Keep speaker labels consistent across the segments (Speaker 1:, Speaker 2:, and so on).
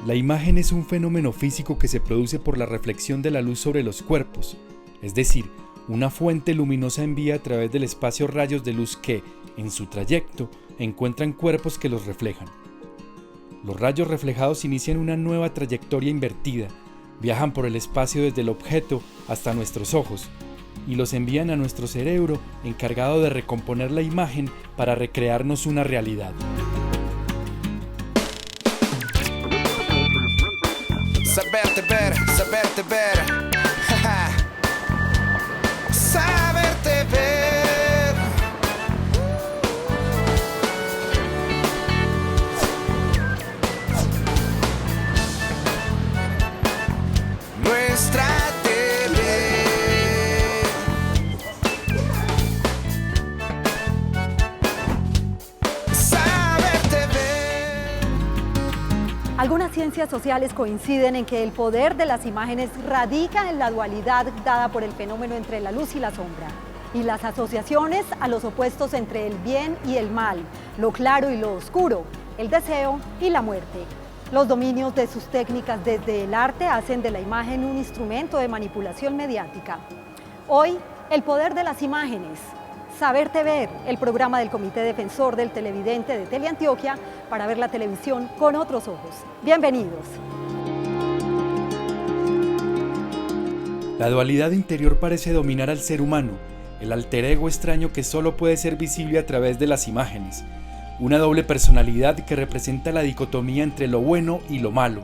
Speaker 1: La imagen es un fenómeno físico que se produce por la reflexión de la luz sobre los cuerpos, es decir, una fuente luminosa envía a través del espacio rayos de luz que, en su trayecto, encuentran cuerpos que los reflejan. Los rayos reflejados inician una nueva trayectoria invertida, viajan por el espacio desde el objeto hasta nuestros ojos y los envían a nuestro cerebro encargado de recomponer la imagen para recrearnos una realidad.
Speaker 2: Saberte ver, saberte ver, saberte ver. Nuestra tele. Saberte ver.
Speaker 3: Algunas ciencias sociales coinciden en que el poder de las imágenes radica en la dualidad dada por el fenómeno entre la luz y la sombra, y las asociaciones a los opuestos entre el bien y el mal, lo claro y lo oscuro, el deseo y la muerte. Los dominios de sus técnicas desde el arte hacen de la imagen un instrumento de manipulación mediática. Hoy, el poder de las imágenes. Saberte ver, el programa del Comité Defensor del Televidente de Teleantioquia para ver la televisión con otros ojos. Bienvenidos.
Speaker 1: La dualidad interior parece dominar al ser humano, el alter ego extraño que solo puede ser visible a través de las imágenes. Una doble personalidad que representa la dicotomía entre lo bueno y lo malo,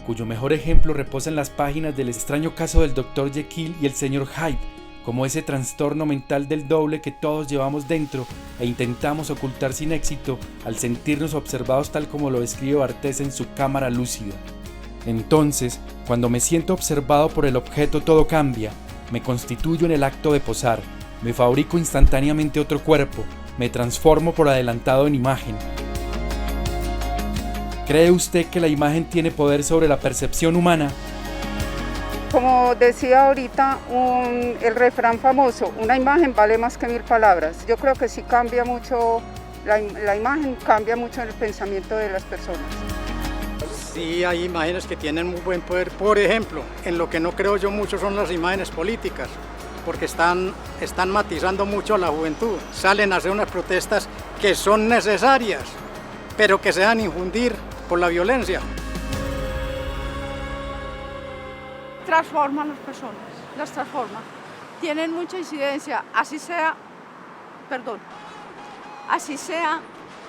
Speaker 1: cuyo mejor ejemplo reposa en las páginas del extraño caso del Dr. Jekyll y el Sr. Hyde, como ese trastorno mental del doble que todos llevamos dentro e intentamos ocultar sin éxito al sentirnos observados tal como lo describe Barthes en su Cámara lúcida. Entonces, cuando me siento observado por el objeto, todo cambia, me constituyo en el acto de posar, me fabrico instantáneamente otro cuerpo, me transformo por adelantado en imagen. ¿Cree usted que la imagen tiene poder sobre la percepción humana?
Speaker 4: Como decía ahorita el refrán famoso, una imagen vale más que 1000 palabras. Yo creo que sí cambia mucho, la imagen cambia mucho en el pensamiento de las personas.
Speaker 5: Sí, hay imágenes que tienen muy buen poder. Por ejemplo, en lo que no creo yo mucho son las imágenes políticas, porque están matizando mucho a la juventud. Salen a hacer unas protestas que son necesarias, pero que se dejan infundir por la violencia.
Speaker 6: Transforman las personas, las transforman. Tienen mucha incidencia, así sea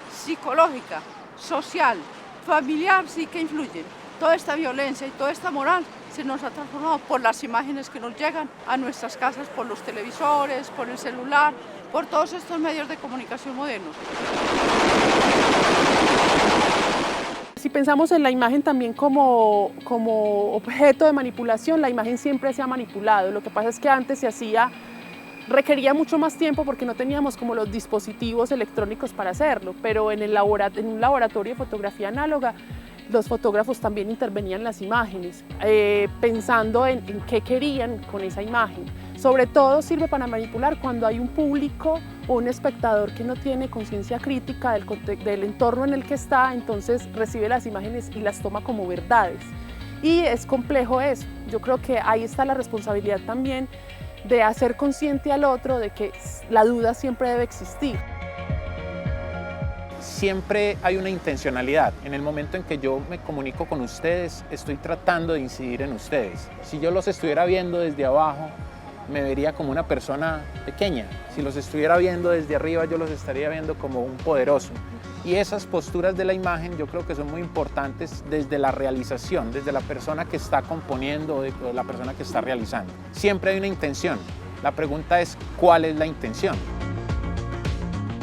Speaker 6: psicológica, social, familiar, sí que influyen. Toda esta violencia y toda esta moral se nos ha transformado por las imágenes que nos llegan a nuestras casas, por los televisores, por el celular, por todos estos medios de comunicación modernos.
Speaker 7: Si pensamos en la imagen también como objeto de manipulación, la imagen siempre se ha manipulado. Lo que pasa es que antes requería mucho más tiempo porque no teníamos como los dispositivos electrónicos para hacerlo, pero en un laboratorio de fotografía análoga, los fotógrafos también intervenían en las imágenes, pensando en qué querían con esa imagen. Sobre todo sirve para manipular cuando hay un público o un espectador que no tiene conciencia crítica del entorno en el que está, entonces recibe las imágenes y las toma como verdades. Y es complejo eso. Yo creo que ahí está la responsabilidad también de hacer consciente al otro de que la duda siempre debe existir.
Speaker 8: Siempre hay una intencionalidad. En el momento en que yo me comunico con ustedes, estoy tratando de incidir en ustedes. Si yo los estuviera viendo desde abajo, me vería como una persona pequeña. Si los estuviera viendo desde arriba, yo los estaría viendo como un poderoso. Y esas posturas de la imagen yo creo que son muy importantes desde la realización, desde la persona que está componiendo o la persona que está realizando. Siempre hay una intención. La pregunta es, ¿cuál es la intención?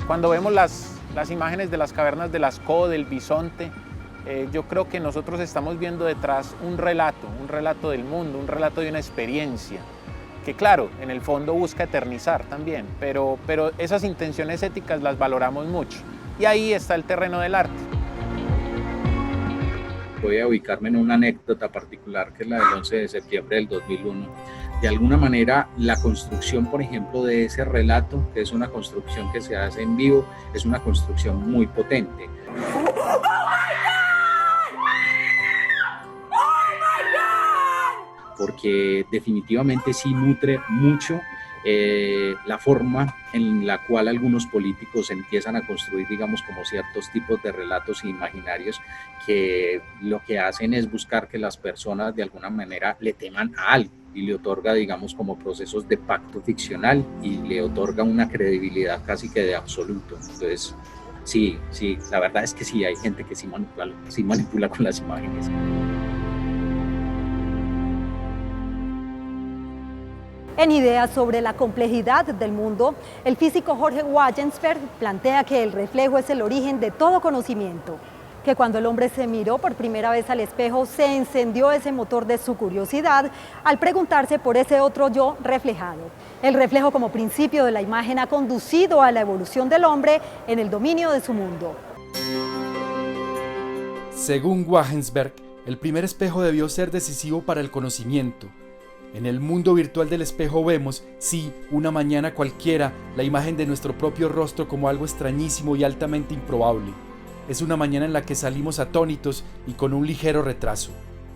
Speaker 8: Cuando vemos las imágenes de las cavernas de Lascaux, del bisonte, yo creo que nosotros estamos viendo detrás un relato del mundo, un relato de una experiencia, que claro, en el fondo busca eternizar también, pero esas intenciones éticas las valoramos mucho. Y ahí está el terreno del arte.
Speaker 9: Voy a ubicarme en una anécdota particular que es la del 11 de septiembre del 2001. De alguna manera, la construcción, por ejemplo, de ese relato, que es una construcción que se hace en vivo, es una construcción muy potente. porque definitivamente sí nutre mucho la forma en la cual algunos políticos empiezan a construir, digamos, como ciertos tipos de relatos imaginarios que lo que hacen es buscar que las personas de alguna manera le teman a algo y le otorga, digamos, como procesos de pacto ficcional y le otorga una credibilidad casi que de absoluto. Entonces, sí, la verdad es que sí, hay gente que sí manipula con las imágenes.
Speaker 3: En Ideas sobre la complejidad del mundo, el físico Jorge Wagensberg plantea que el reflejo es el origen de todo conocimiento, que cuando el hombre se miró por primera vez al espejo se encendió ese motor de su curiosidad al preguntarse por ese otro yo reflejado. El reflejo como principio de la imagen ha conducido a la evolución del hombre en el dominio de su mundo.
Speaker 1: Según Wagensberg, el primer espejo debió ser decisivo para el conocimiento. En el mundo virtual del espejo vemos, sí, una mañana cualquiera, la imagen de nuestro propio rostro como algo extrañísimo y altamente improbable. Es una mañana en la que salimos atónitos y con un ligero retraso.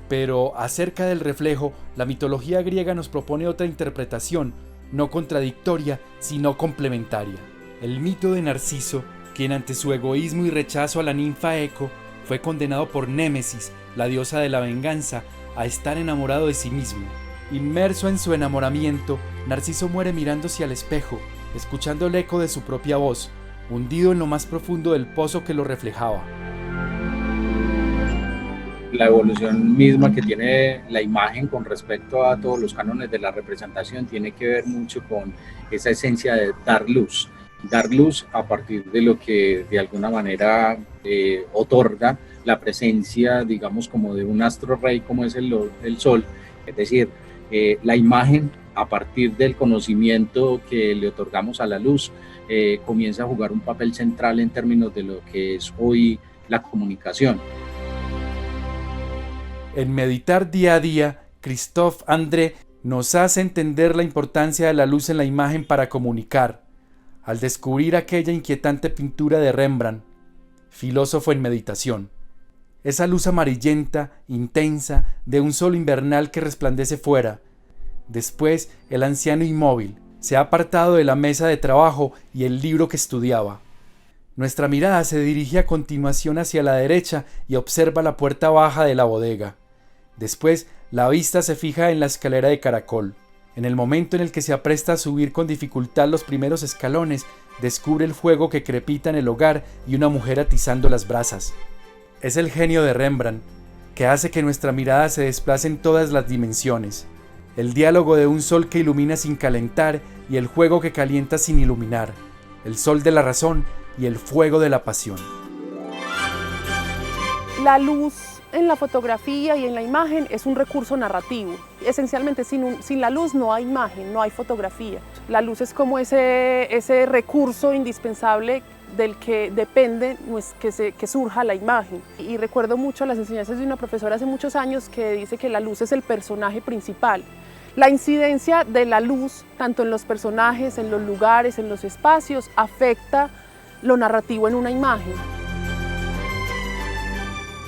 Speaker 1: Pero acerca del reflejo, la mitología griega nos propone otra interpretación, no contradictoria, sino complementaria. El mito de Narciso, quien ante su egoísmo y rechazo a la ninfa Eco, fue condenado por Némesis, la diosa de la venganza, a estar enamorado de sí mismo. Inmerso en su enamoramiento, Narciso muere mirándose al espejo, escuchando el eco de su propia voz, hundido en lo más profundo del pozo que lo reflejaba.
Speaker 9: La evolución misma que tiene la imagen con respecto a todos los cánones de la representación tiene que ver mucho con esa esencia de dar luz a partir de lo que de alguna manera otorga la presencia, digamos, como de un astro rey como es el sol, es decir, la imagen a partir del conocimiento que le otorgamos a la luz comienza a jugar un papel central en términos de lo que es hoy la comunicación.
Speaker 1: En Meditar día a día, Christophe André nos hace entender la importancia de la luz en la imagen para comunicar, al descubrir aquella inquietante pintura de Rembrandt, filósofo en meditación. Esa luz amarillenta, intensa, de un sol invernal que resplandece fuera. Después, el anciano inmóvil se ha apartado de la mesa de trabajo y el libro que estudiaba. Nuestra mirada se dirige a continuación hacia la derecha y observa la puerta baja de la bodega. Después, la vista se fija en la escalera de caracol. En el momento en el que se apresta a subir con dificultad los primeros escalones, descubre el fuego que crepita en el hogar y una mujer atizando las brasas. Es el genio de Rembrandt, que hace que nuestra mirada se desplace en todas las dimensiones. El diálogo de un sol que ilumina sin calentar y el fuego que calienta sin iluminar. El sol de la razón y el fuego de la pasión.
Speaker 7: La luz en la fotografía y en la imagen es un recurso narrativo. Esencialmente, sin la luz no hay imagen, no hay fotografía. La luz es como ese recurso indispensable del que depende que surja la imagen. Y recuerdo mucho las enseñanzas de una profesora hace muchos años que dice que la luz es el personaje principal. La incidencia de la luz, tanto en los personajes, en los lugares, en los espacios, afecta lo narrativo en una imagen.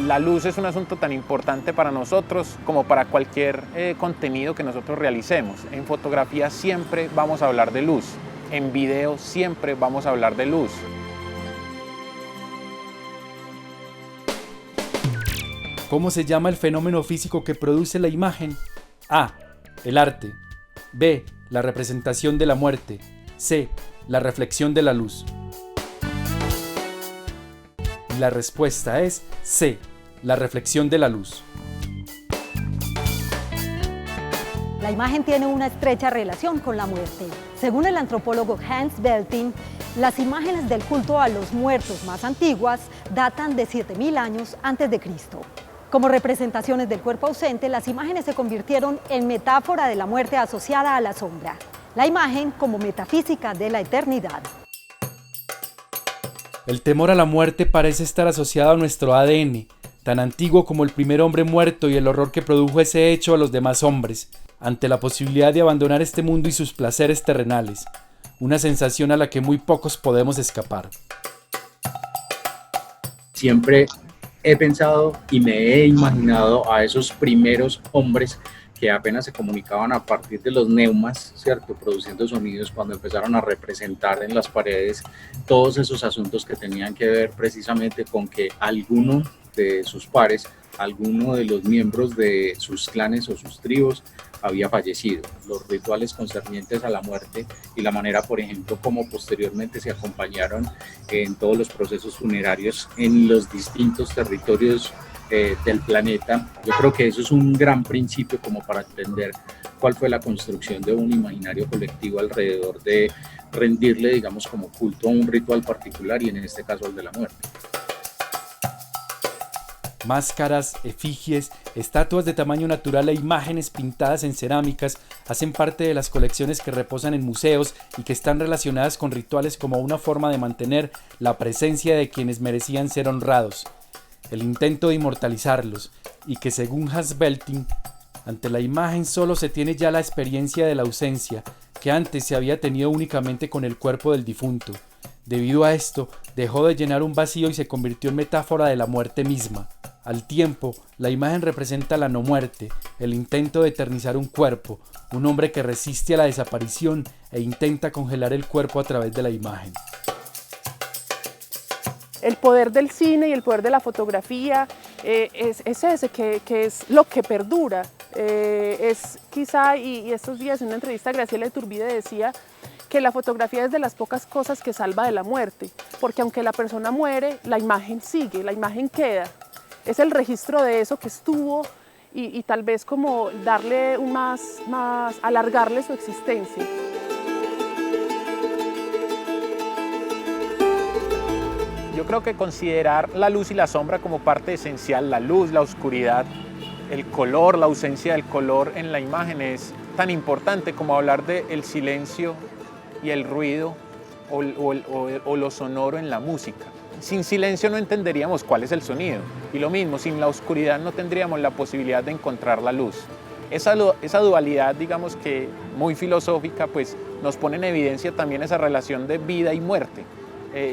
Speaker 8: La luz es un asunto tan importante para nosotros como para cualquier contenido que nosotros realicemos. En fotografía siempre vamos a hablar de luz, en video siempre vamos a hablar de luz.
Speaker 1: ¿Cómo se llama el fenómeno físico que produce la imagen? A. El arte. B. La representación de la muerte. C. La reflexión de la luz. La respuesta es C. La reflexión de la luz.
Speaker 3: La imagen tiene una estrecha relación con la muerte. Según el antropólogo Hans Belting, las imágenes del culto a los muertos más antiguas datan de 7000 años antes de Cristo. Como representaciones del cuerpo ausente, las imágenes se convirtieron en metáfora de la muerte asociada a la sombra. La imagen como metafísica de la eternidad.
Speaker 1: El temor a la muerte parece estar asociado a nuestro ADN, tan antiguo como el primer hombre muerto y el horror que produjo ese hecho a los demás hombres, ante la posibilidad de abandonar este mundo y sus placeres terrenales, una sensación a la que muy pocos podemos escapar.
Speaker 9: Siempre he pensado y me he imaginado a esos primeros hombres que apenas se comunicaban a partir de los neumas, ¿cierto? Produciendo sonidos, cuando empezaron a representar en las paredes todos esos asuntos que tenían que ver precisamente con que alguno de sus pares, alguno de los miembros de sus clanes o sus tribus había fallecido. Los rituales concernientes a la muerte y la manera, por ejemplo, como posteriormente se acompañaron en todos los procesos funerarios en los distintos territorios del planeta. Yo creo que eso es un gran principio como para entender cuál fue la construcción de un imaginario colectivo alrededor de rendirle, digamos, como culto a un ritual particular y en este caso el de la muerte.
Speaker 1: Máscaras, efigies, estatuas de tamaño natural e imágenes pintadas en cerámicas hacen parte de las colecciones que reposan en museos y que están relacionadas con rituales como una forma de mantener la presencia de quienes merecían ser honrados. El intento de inmortalizarlos, y que según Hans Belting, ante la imagen solo se tiene ya la experiencia de la ausencia, que antes se había tenido únicamente con el cuerpo del difunto. Debido a esto, dejó de llenar un vacío y se convirtió en metáfora de la muerte misma. Al tiempo, la imagen representa la no muerte, el intento de eternizar un cuerpo, un hombre que resiste a la desaparición e intenta congelar el cuerpo a través de la imagen.
Speaker 7: El poder del cine y el poder de la fotografía es ese, que es lo que perdura. Es quizá, y estos días en una entrevista Graciela Iturbide decía que la fotografía es de las pocas cosas que salva de la muerte, porque aunque la persona muere, la imagen sigue, la imagen queda. Es el registro de eso que estuvo y tal vez como darle alargarle su existencia.
Speaker 8: Yo creo que considerar la luz y la sombra como parte esencial, la luz, la oscuridad, el color, la ausencia del color en la imagen es tan importante como hablar del silencio y el ruido o lo sonoro en la música. Sin silencio no entenderíamos cuál es el sonido y lo mismo, sin la oscuridad no tendríamos la posibilidad de encontrar la luz. Esa dualidad, digamos que muy filosófica, pues nos pone en evidencia también esa relación de vida y muerte.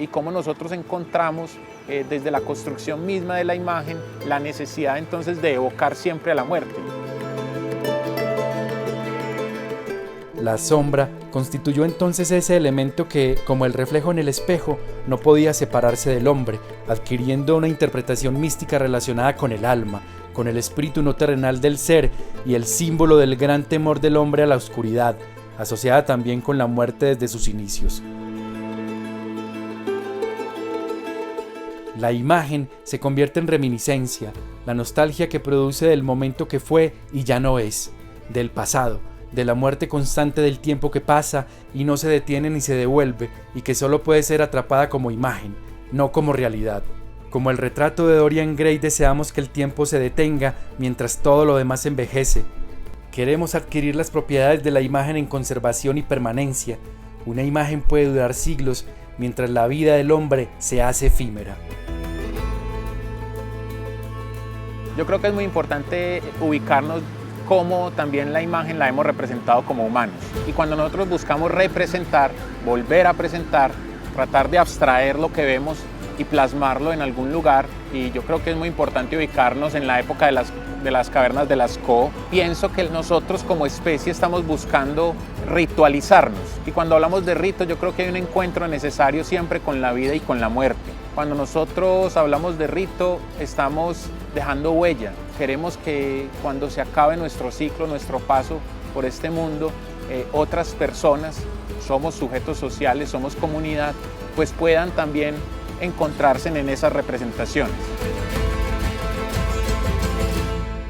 Speaker 8: Y cómo nosotros encontramos desde la construcción misma de la imagen la necesidad entonces de evocar siempre a la muerte.
Speaker 1: La sombra constituyó entonces ese elemento que, como el reflejo en el espejo, no podía separarse del hombre, adquiriendo una interpretación mística relacionada con el alma, con el espíritu no terrenal del ser y el símbolo del gran temor del hombre a la oscuridad, asociada también con la muerte desde sus inicios. La imagen se convierte en reminiscencia, la nostalgia que produce del momento que fue y ya no es, del pasado, de la muerte constante del tiempo que pasa y no se detiene ni se devuelve y que solo puede ser atrapada como imagen, no como realidad. Como el retrato de Dorian Gray, deseamos que el tiempo se detenga mientras todo lo demás envejece. Queremos adquirir las propiedades de la imagen en conservación y permanencia. Una imagen puede durar siglos mientras la vida del hombre se hace efímera.
Speaker 8: Yo creo que es muy importante ubicarnos cómo también la imagen la hemos representado como humanos. Y cuando nosotros buscamos representar, volver a presentar, tratar de abstraer lo que vemos y plasmarlo en algún lugar, y yo creo que es muy importante ubicarnos en la época de las cavernas de Lascaux. Pienso que nosotros como especie estamos buscando ritualizarnos, y cuando hablamos de rito yo creo que hay un encuentro necesario siempre con la vida y con la muerte. Cuando nosotros hablamos de rito estamos dejando huella, queremos que cuando se acabe nuestro ciclo, nuestro paso por este mundo, otras personas, somos sujetos sociales, somos comunidad, pues puedan también encontrarse en esas representaciones.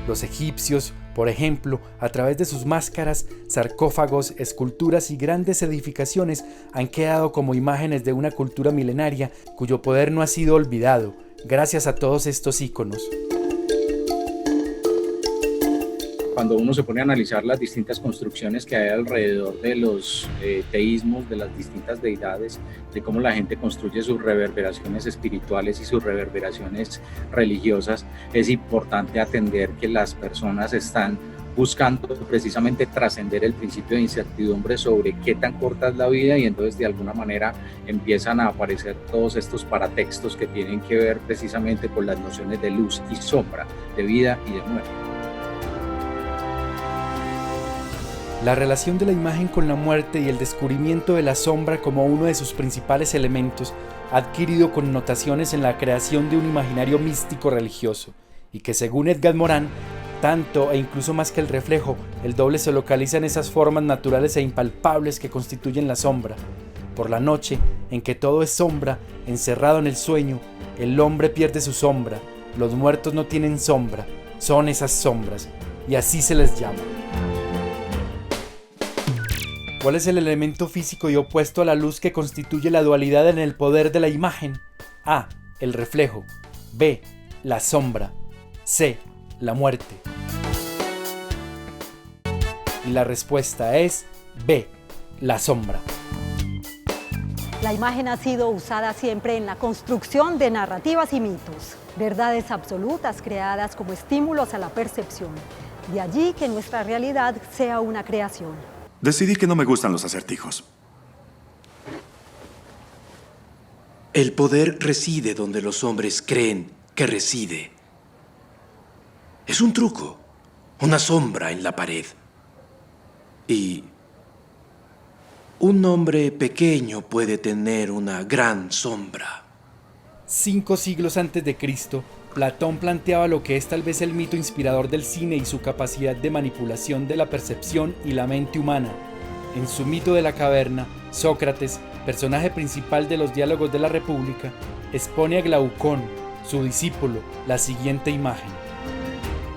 Speaker 1: Los egipcios, por ejemplo, a través de sus máscaras, sarcófagos, esculturas y grandes edificaciones han quedado como imágenes de una cultura milenaria cuyo poder no ha sido olvidado, gracias a todos estos íconos.
Speaker 9: Cuando uno se pone a analizar las distintas construcciones que hay alrededor de los teísmos, de las distintas deidades, de cómo la gente construye sus reverberaciones espirituales y sus reverberaciones religiosas, es importante atender que las personas están buscando precisamente trascender el principio de incertidumbre sobre qué tan corta es la vida, y entonces de alguna manera empiezan a aparecer todos estos paratextos que tienen que ver precisamente con las nociones de luz y sombra, de vida y de muerte.
Speaker 1: La relación de la imagen con la muerte y el descubrimiento de la sombra como uno de sus principales elementos ha adquirido connotaciones en la creación de un imaginario místico religioso, y que según Edgar Morin, tanto e incluso más que el reflejo, el doble se localiza en esas formas naturales e impalpables que constituyen la sombra. Por la noche, en que todo es sombra, encerrado en el sueño, el hombre pierde su sombra, los muertos no tienen sombra, son esas sombras, y así se les llama. ¿Cuál es el elemento físico y opuesto a la luz que constituye la dualidad en el poder de la imagen? A. El reflejo. B. La sombra. C. La muerte. Y la respuesta es B. La sombra.
Speaker 3: La imagen ha sido usada siempre en la construcción de narrativas y mitos, verdades absolutas creadas como estímulos a la percepción. De allí que nuestra realidad sea una creación.
Speaker 10: Decidí que no me gustan los acertijos.
Speaker 11: El poder reside donde los hombres creen que reside. Es un truco, una sombra en la pared. Y un hombre pequeño puede tener una gran sombra.
Speaker 1: 5 siglos antes de Cristo, Platón planteaba lo que es tal vez el mito inspirador del cine y su capacidad de manipulación de la percepción y la mente humana. En su mito de la caverna, Sócrates, personaje principal de los diálogos de la República, expone a Glaucón, su discípulo, la siguiente imagen.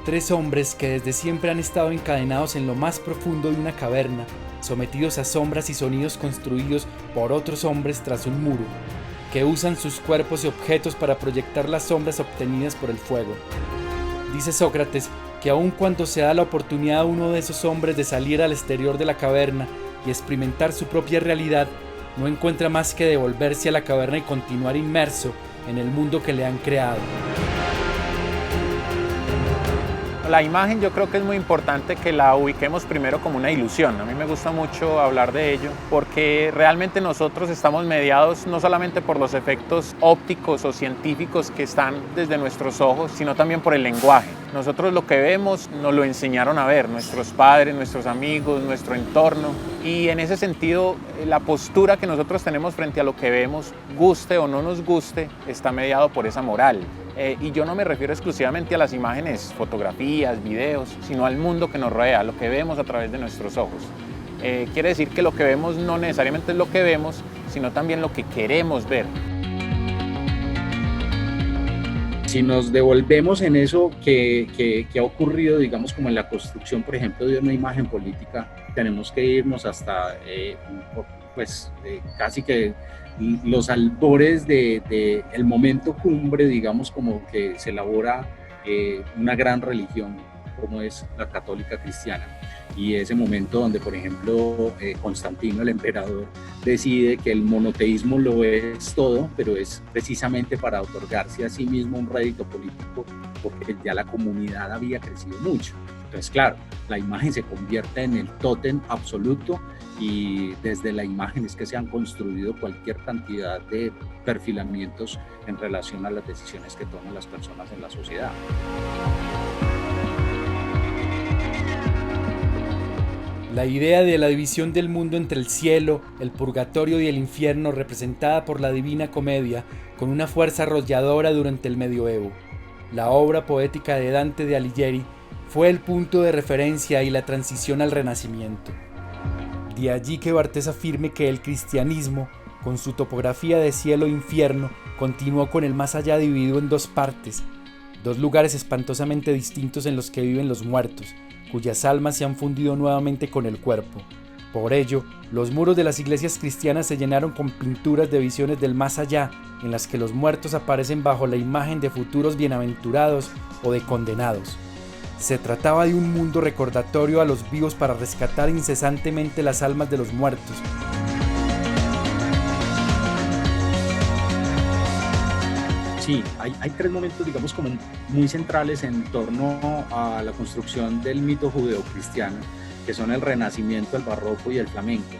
Speaker 1: 3 hombres que desde siempre han estado encadenados en lo más profundo de una caverna, sometidos a sombras y sonidos construidos por otros hombres tras un muro, que usan sus cuerpos y objetos para proyectar las sombras obtenidas por el fuego. Dice Sócrates que aun cuando se da la oportunidad a uno de esos hombres de salir al exterior de la caverna y experimentar su propia realidad, no encuentra más que devolverse a la caverna y continuar inmerso en el mundo que le han creado.
Speaker 8: La imagen yo creo que es muy importante que la ubiquemos primero como una ilusión. A mí me gusta mucho hablar de ello porque realmente nosotros estamos mediados no solamente por los efectos ópticos o científicos que están desde nuestros ojos, sino también por el lenguaje. Nosotros lo que vemos nos lo enseñaron a ver, nuestros padres, nuestros amigos, nuestro entorno. Y en ese sentido, la postura que nosotros tenemos frente a lo que vemos, guste o no nos guste, está mediado por esa moral. Y yo no me refiero exclusivamente a las imágenes, fotografías, videos, sino al mundo que nos rodea, lo que vemos a través de nuestros ojos. Quiere decir que lo que vemos no necesariamente es lo que vemos, sino también lo que queremos ver.
Speaker 9: Si nos devolvemos en eso que ha ocurrido, digamos, como en la construcción, por ejemplo, de una imagen política, tenemos que irnos hasta, casi que los albores de el momento cumbre, digamos, como que se elabora una gran religión como es la católica cristiana, y ese momento donde, por ejemplo, Constantino, el emperador, decide que el monoteísmo lo es todo, pero es precisamente para otorgarse a sí mismo un rédito político, porque ya la comunidad había crecido mucho. Entonces, claro, la imagen se convierte en el tótem absoluto, y desde la imagen es que se han construido cualquier cantidad de perfilamientos en relación a las decisiones que toman las personas en la sociedad.
Speaker 1: La idea de la división del mundo entre el cielo, el purgatorio y el infierno, representada por la Divina Comedia, con una fuerza arrolladora durante el medioevo. La obra poética de Dante de Alighieri fue el punto de referencia y la transición al Renacimiento. De allí que Barthes afirme que el cristianismo, con su topografía de cielo e infierno, continuó con el más allá dividido en 2 partes, 2 lugares espantosamente distintos en los que viven los muertos, cuyas almas se han fundido nuevamente con el cuerpo. Por ello, los muros de las iglesias cristianas se llenaron con pinturas de visiones del más allá, en las que los muertos aparecen bajo la imagen de futuros bienaventurados o de condenados. Se trataba de un mundo recordatorio a los vivos para rescatar incesantemente las almas de los muertos.
Speaker 9: Sí, hay 3 momentos, digamos, como muy centrales en torno a la construcción del mito judeocristiano, que son el Renacimiento, el Barroco y el Flamenco.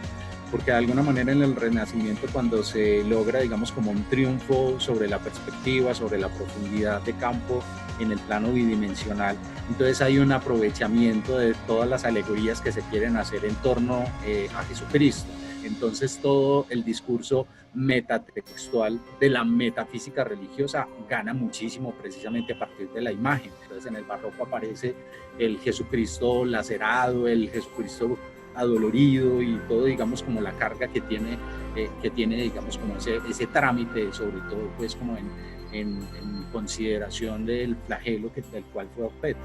Speaker 9: porque de alguna manera en el Renacimiento, cuando se logra, digamos, como un triunfo sobre la perspectiva, sobre la profundidad de campo en el plano bidimensional, entonces hay un aprovechamiento de todas las alegorías que se quieren hacer en torno a Jesucristo. Entonces todo el discurso metatextual de la metafísica religiosa gana muchísimo precisamente a partir de la imagen. Entonces en el barroco aparece el Jesucristo lacerado, el Jesucristo adolorido y todo, digamos, como la carga que tiene digamos, como ese trámite, sobre todo pues como en consideración del flagelo del cual fue objeto.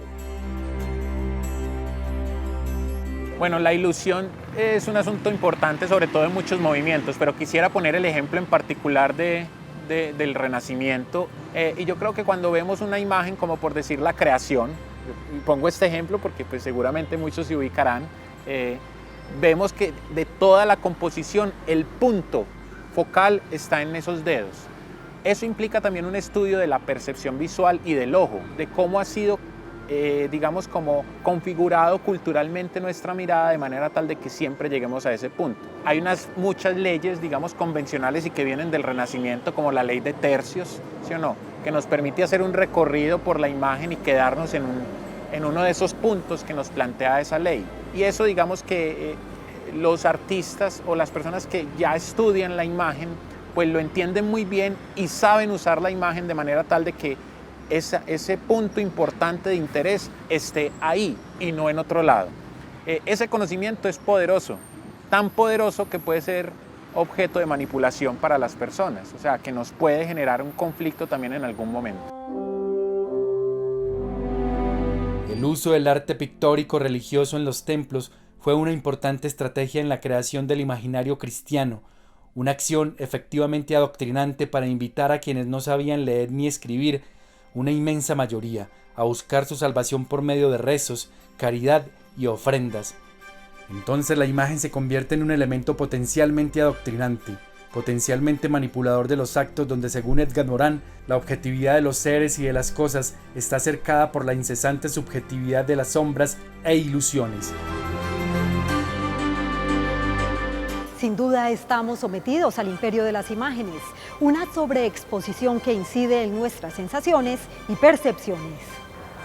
Speaker 8: Bueno, la ilusión es un asunto importante, sobre todo en muchos movimientos, pero quisiera poner el ejemplo en particular del Renacimiento. Y yo creo que cuando vemos una imagen, como por decir la creación, pongo este ejemplo porque pues, seguramente muchos se ubicarán, vemos que de toda la composición el punto focal está en esos dedos. Eso implica también un estudio de la percepción visual y del ojo, de cómo ha sido digamos, como configurado culturalmente nuestra mirada de manera tal de que siempre lleguemos a ese punto. Hay muchas leyes, digamos, convencionales y que vienen del Renacimiento, como la ley de tercios, ¿sí o no?, que nos permite hacer un recorrido por la imagen y quedarnos en uno de esos puntos que nos plantea esa ley. Y eso, digamos, que los artistas o las personas que ya estudian la imagen, pues lo entienden muy bien y saben usar la imagen de manera tal de que ese punto importante de interés esté ahí y no en otro lado. Ese conocimiento es poderoso, tan poderoso que puede ser objeto de manipulación para las personas, o sea, que nos puede generar un conflicto también en algún momento.
Speaker 1: El uso del arte pictórico religioso en los templos fue una importante estrategia en la creación del imaginario cristiano, una acción efectivamente adoctrinante para invitar a quienes no sabían leer ni escribir, una inmensa mayoría, a buscar su salvación por medio de rezos, caridad y ofrendas. Entonces la imagen se convierte en un elemento potencialmente adoctrinante, potencialmente manipulador de los actos, donde, según Edgar Morin, la objetividad de los seres y de las cosas está cercada por la incesante subjetividad de las sombras e ilusiones.
Speaker 3: Sin duda estamos sometidos al imperio de las imágenes, una sobreexposición que incide en nuestras sensaciones y percepciones.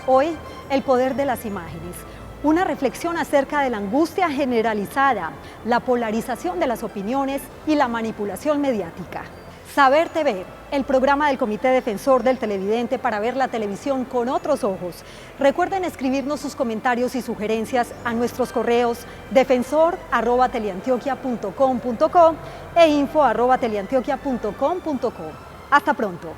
Speaker 3: Hoy, el poder de las imágenes, una reflexión acerca de la angustia generalizada, la polarización de las opiniones y la manipulación mediática. Saberte Ver, el programa del Comité Defensor del Televidente para ver la televisión con otros ojos. Recuerden escribirnos sus comentarios y sugerencias a nuestros correos defensor@teleantioquia.com.co e info@teleantioquia.com.co. Hasta pronto.